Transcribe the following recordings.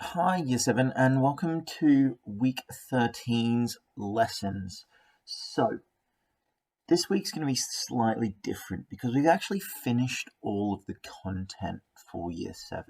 Hi, Year 7, and welcome to Week 13's lessons. So, this week's going to be slightly different because we've actually finished all of the content for Year 7.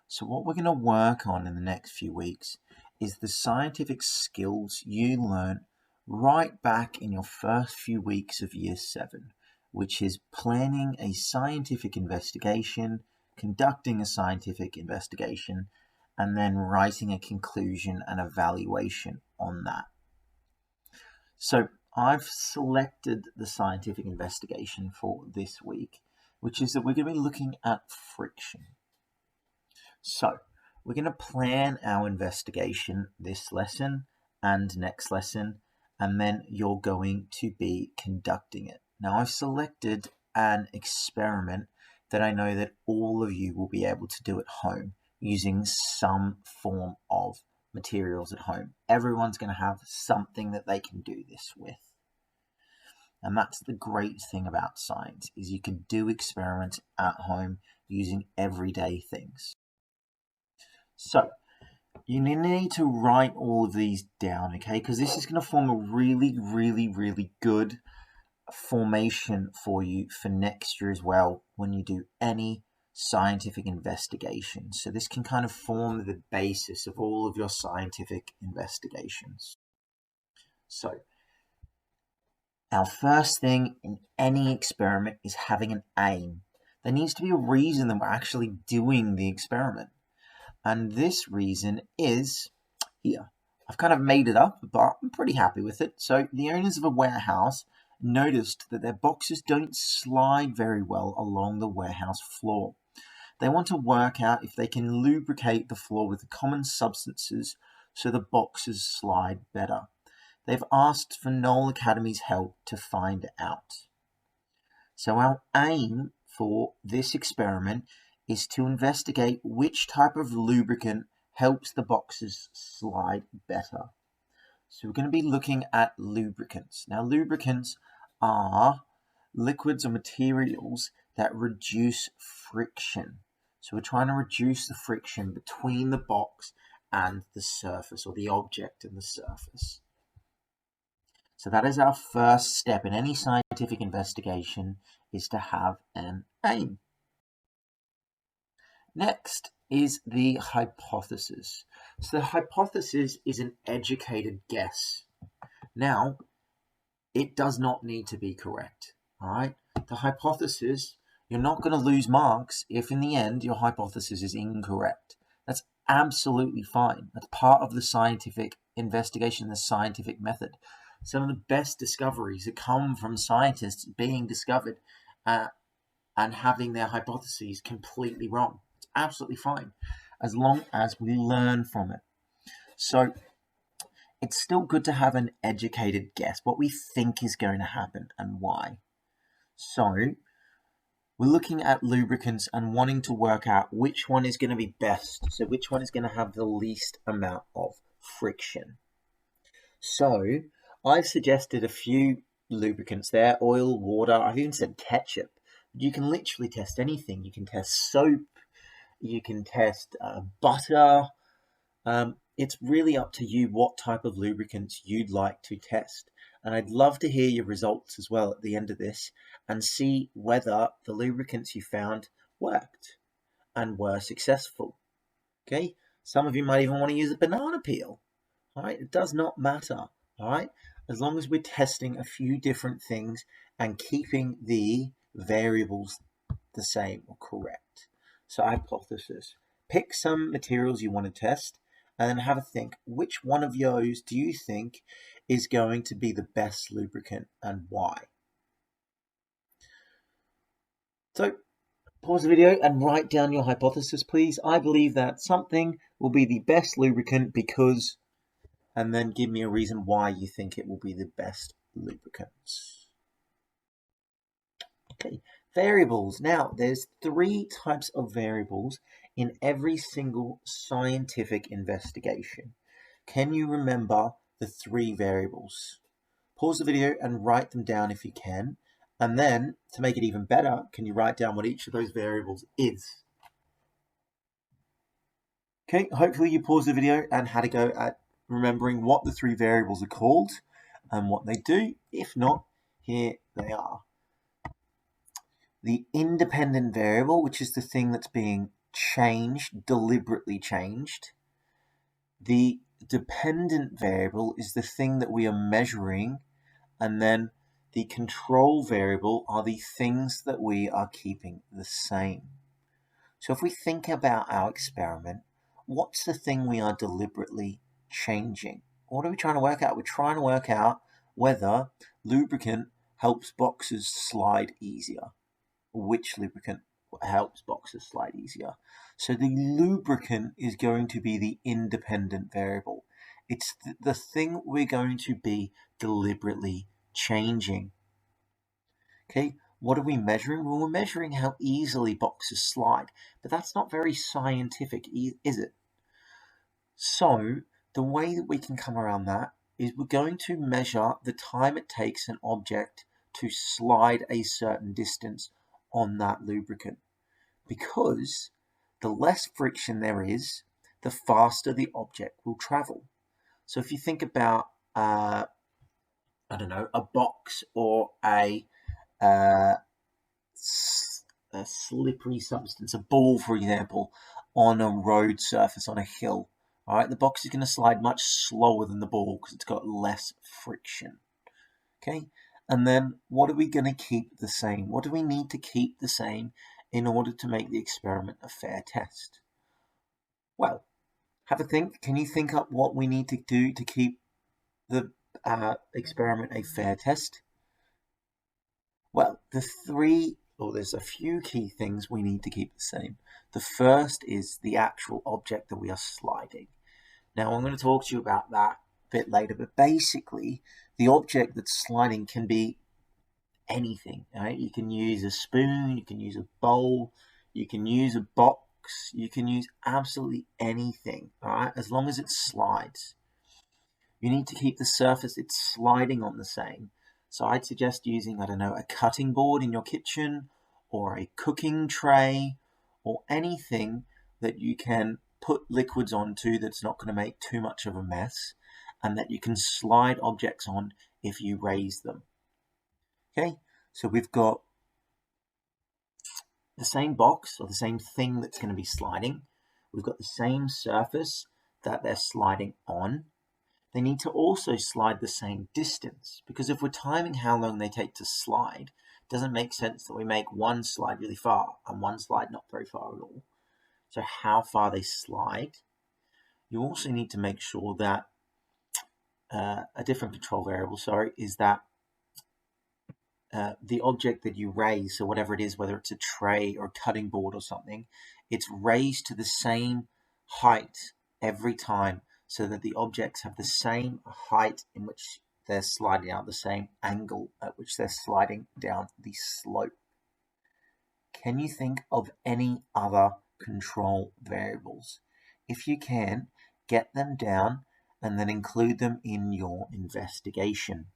So, what we're going to work on in the next few weeks is the scientific skills you learned right back in your first few weeks of Year 7, which is planning a scientific investigation, conducting a scientific investigation, and then writing a conclusion and evaluation on that. So I've selected the scientific investigation for this week, which is that we're going to be looking at friction. So we're going to plan our investigation this lesson and next lesson, and then you're going to be conducting it. Now I've selected an experiment that I know that all of you will be able to do at home using some form of materials at home. Everyone's going to have something that they can do this with. And that's the great thing about science, is you can do experiments at home using everyday things. So you need to write all of these down, okay? Because this is going to form a really good formation for you for next year as well when you do any scientific investigation. So this can kind of form the basis of all of your scientific investigations. So our first thing in any experiment is having an aim. There needs to be a reason that we're actually doing the experiment. And this reason is here. I've kind of made it up, but I'm pretty happy with it. So the owners of a warehouse noticed that their boxes don't slide very well along the warehouse floor. They want to work out if they can lubricate the floor with common substances so the boxes slide better. They've asked for Knole Academy's help to find out. So our aim for this experiment is to investigate which type of lubricant helps the boxes slide better. So we're going to be looking at lubricants. Now, lubricants are liquids or materials that reduce friction. So we're trying to reduce the friction between the box and the surface, or the object and the surface. So that is our first step in any scientific investigation, is to have an aim. Next is the hypothesis. So the hypothesis is an educated guess. Now, it does not need to be correct, all right? The hypothesis, you're not going to lose marks if in the end your hypothesis is incorrect. That's absolutely fine. That's part of the scientific investigation, the scientific method. Some of the best discoveries that come from scientists being discovered and having their hypotheses completely wrong. It's absolutely fine, as long as we learn from it. So it's still good to have an educated guess, what we think is going to happen and why. So we're looking at lubricants and wanting to work out which one is going to be best. So which one is going to have the least amount of friction. So I've suggested a few lubricants there: oil, water, I've even said ketchup. You can literally test anything. You can test soap, you can test butter. It's really up to you what type of lubricants you'd like to test. And I'd love to hear your results as well at the end of this and see whether the lubricants you found worked and were successful. Okay? Some of you might even want to use a banana peel. All right? It does not matter. All right? As long as we're testing a few different things and keeping the variables the same or correct. So hypothesis. Pick some materials you want to test and then have a think. Which one of those do you think is going to be the best lubricant and why? So pause the video and write down your hypothesis, please. I believe that something will be the best lubricant because, and then give me a reason why you think it will be the best lubricants. Okay, variables. Now, there's 3 types of variables in every single scientific investigation. Can you remember the 3 variables? Pause the video and write them down if you can. And then, to make it even better, can you write down what each of those variables is? Okay, hopefully you paused the video and had a go at remembering what the three variables are called and what they do. If not, here they are. The independent variable, which is the thing that's being changed, deliberately changed. The dependent variable is the thing that we are measuring, and then the control variable are the things that we are keeping the same. So if we think about our experiment, what's the thing we are deliberately changing? What are we trying to work out? We're trying to work out whether lubricant helps boxes slide easier. Which lubricant helps boxes slide easier? So the lubricant is going to be the independent variable. It's the thing we're going to be deliberately changing. Okay, what are we measuring? Well, we're measuring how easily boxes slide, but that's not very scientific, is it? So the way that we can come around that is we're going to measure the time it takes an object to slide a certain distance on that lubricant, because the less friction there is, the faster the object will travel. So if you think about, I don't know, a box or uh, a slippery substance, a ball, for example, on a road surface, on a hill. All right, the box is going to slide much slower than the ball because it's got less friction. Okay, and then what are we going to keep the same? What do we need to keep the same in order to make the experiment a fair test? Well, have a think. Can you think up what we need to do to keep the experiment a fair test? Well, there's a few key things we need to keep the same. The first is the actual object that we are sliding. Now, I'm going to talk to you about that a bit later, but basically, the object that's sliding can be anything. Right? You can use a spoon, you can use a bowl, you can use a box, you can use absolutely anything, all right, as long as it slides. You need to keep the surface it's sliding on the same. So I'd suggest using, I don't know, a cutting board in your kitchen or a cooking tray or anything that you can put liquids onto that's not going to make too much of a mess and that you can slide objects on if you raise them. Okay, so we've got the same box or the same thing that's going to be sliding. We've got the same surface that they're sliding on. They need to also slide the same distance, because if we're timing how long they take to slide, it doesn't make sense that we make one slide really far and one slide not very far at all. So how far they slide. You also need to make sure that a different control variable, is that the object that you raise, so whatever it is, whether it's a tray or a cutting board or something, it's raised to the same height every time so that the objects have the same height in which they're sliding out, the same angle at which they're sliding down the slope. Can you think of any other control variables? If you can, get them down and then include them in your investigation.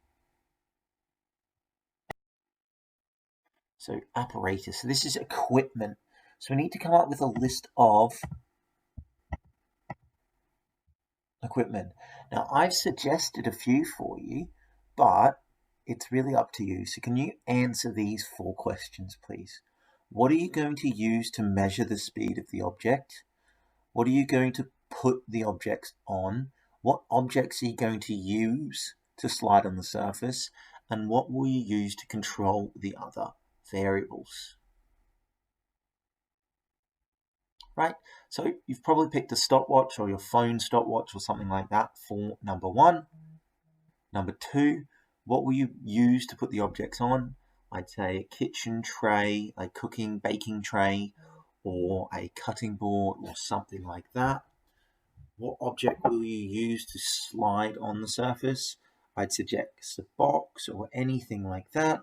So apparatus. So this is equipment. So we need to come up with a list of equipment. Now I've suggested a few for you, but it's really up to you. So can you answer these 4 questions, please? What are you going to use to measure the speed of the object? What are you going to put the objects on? What objects are you going to use to slide on the surface? And what will you use to control the other variables? Right, so you've probably picked a stopwatch or your phone stopwatch or something like that for number 1. Number 2, what will you use to put the objects on? I'd say a kitchen tray, a cooking, baking tray, or a cutting board or something like that. What object will you use to slide on the surface? I'd suggest a box or anything like that.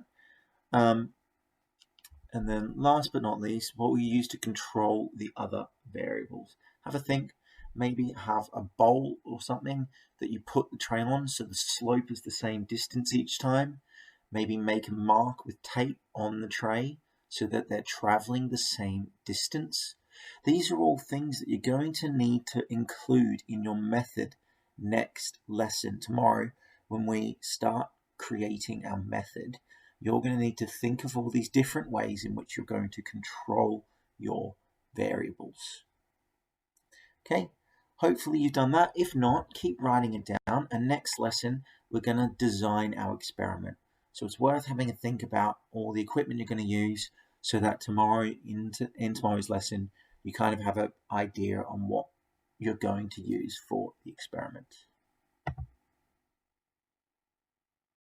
And then last but not least, what we use to control the other variables. Have a think, maybe have a bowl or something that you put the tray on so the slope is the same distance each time. Maybe make a mark with tape on the tray so that they're traveling the same distance. These are all things that you're going to need to include in your method next lesson. Tomorrow, when we start creating our method, you're going to need to think of all these different ways in which you're going to control your variables. Okay, hopefully you've done that. If not, keep writing it down, and next lesson we're going to design our experiment. So it's worth having a think about all the equipment you're going to use so that tomorrow in tomorrow's lesson you kind of have an idea on what you're going to use for the experiment.